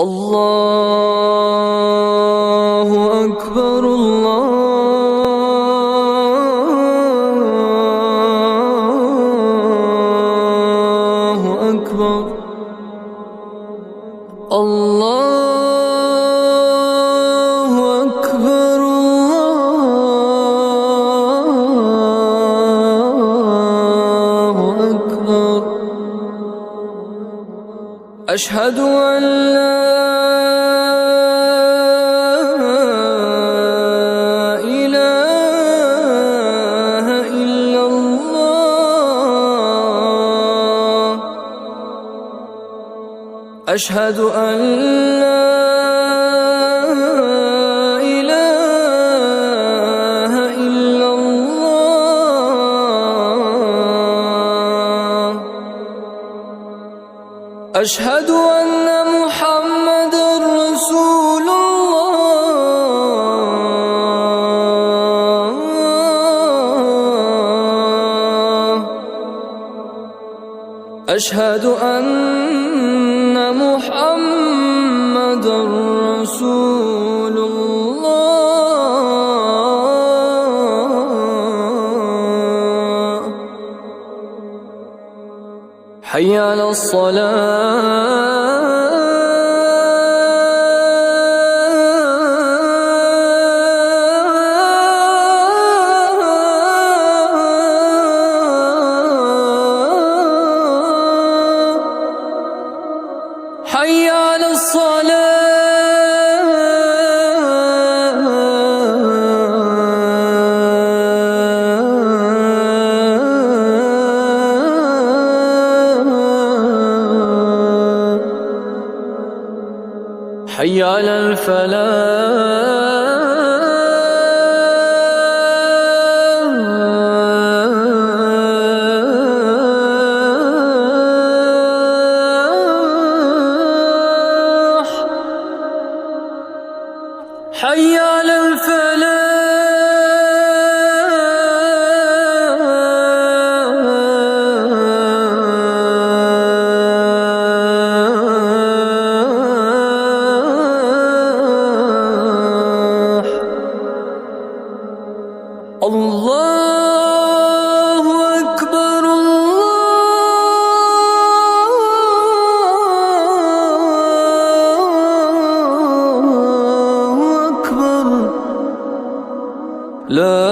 الله أكبر الله أكبر الله أكبر الله أكبر أشهد أن لا إله إلا الله أشهد أن لا إله إلا الله أشهد أن محمدًا رسول الله أشهد أن محمدًا رسول الله حي على الصلاة حي على الصلاة حي على الفلاح حي على الفلاح الله أكبر الله أكبر لا